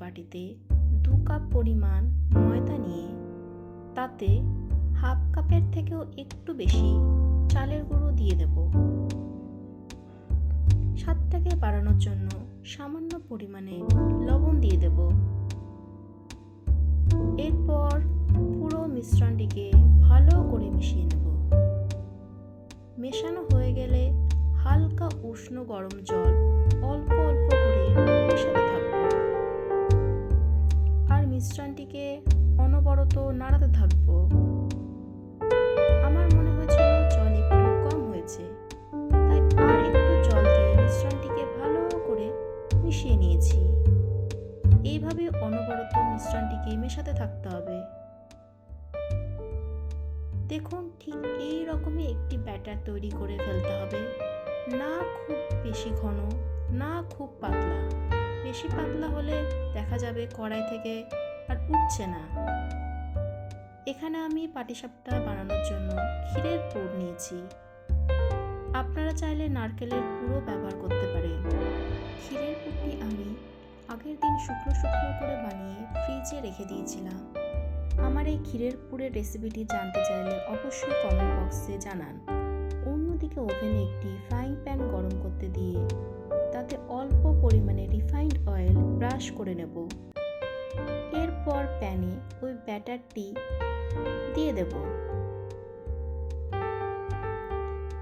বাটিতে 2 কাপ পরিমাণ ময়দা নিয়ে তাতে হাফ কাপের থেকেও একটু বেশি চালের গুঁড়ো দিয়ে দেব। স্বাদটাকে বাড়ানোর জন্য সামান্য পরিমাণে লবণ দিয়ে দেব। এরপর পুরো মিশ্রণটিকে ভালো করে মিশিয়ে নেব। মেশানো হয়ে গেলে হালকা উষ্ণ গরম জল অল্প অল্প করে মেশাতে থাকব আর মিশ্রণটিকে অনবরত নাড়াতে থাকব। আমার মনে হয়েছিল জল একটু কম হয়েছে, তাই আর একটু জল দিয়ে মিশ্রণটিকে ভালো করে মিশিয়ে নিয়েছি। এইভাবে অনবরত মিশ্রণটিকে মেশাতে থাকতে হবে। দেখুন, ঠিক এই রকমই একটি ব্যাটার তৈরি করে ফেলতে হবে। না খুব বেশি ঘন, না খুব পাতলা। বেশি পাতলা হলে দেখা যাবে কড়াই থেকে আর উঠছে না। এখানে আমি পাটিসাপটা বানানোর জন্য ক্ষীরের পুর নিয়েছি। আপনারা চাইলে নারকেলের পুরও ব্যবহার করতে পারেন। ক্ষীরের পুরটি আমি আগের দিন শুকনো শুকনো করে বানিয়ে ফ্রিজে রেখে দিয়েছিলাম। আমার এই ক্ষীরের পুরের রেসিপিটি জানতে চাইলে অবশ্যই কমেন্ট বক্সে জানান। অন্যদিকে ওভেনে একটি ফ্রাইং প্যান গরম করতে দিয়ে তাতে অল্প পরিমাণে রিফাইন্ড অয়েল ব্রাশ করে নেব। এরপর প্যানে ওই ব্যাটারটি দিয়ে দেব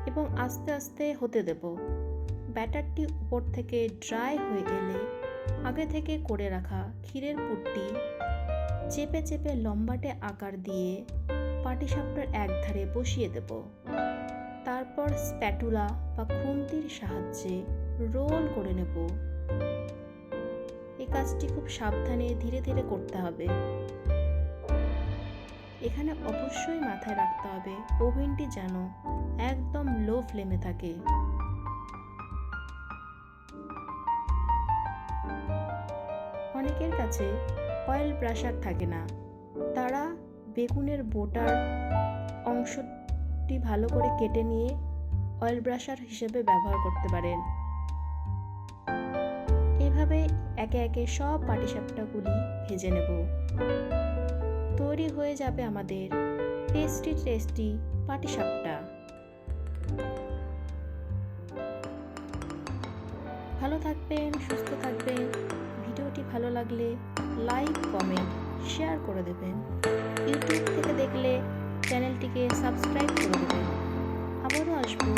এবং আস্তে আস্তে হতে দেব। ব্যাটারটি উপর থেকে ড্রাই হয়ে গেলে আগে থেকে করে রাখা ক্ষীরের পুরটি চেপে চেপে লম্বাটে আকার দিয়ে পাটিসাপটার একধারে বসিয়ে দেব। তারপর স্প্যাটুলা বা খুন্তির সাহায্যে রোল করে নেব। এই কাজটি খুব সাবধানে ধীরে ধীরে করতে হবে। এখানে অবশ্যই মাথায় রাখতে হবে ওভেনটি যেন একদম লো ফ্লেমে থাকে। অনেকের কাছে অয়েল ব্রাশার থাকে না, তারা বেগুনের বোটার অংশটি ভালো করে কেটে নিয়ে অয়েল ব্রাশার হিসেবে ব্যবহার করতে পারেন। এভাবে একে একে সব পাটিসাপটাগুলি ভেজে নেব। তৈরি হয়ে যাবে আমাদের টেস্টি টেস্টি পাটিসাপটা। ভালো থাকবেন, সুস্থ থাকবেন। ভিডিওটি ভালো লাগলে লাইক, কমেন্ট, শেয়ার করে দেবেন। ইউটিউব থেকে দেখলে চ্যানেলটিকে সাবস্ক্রাইব করে দেবেন। আবারও আসবো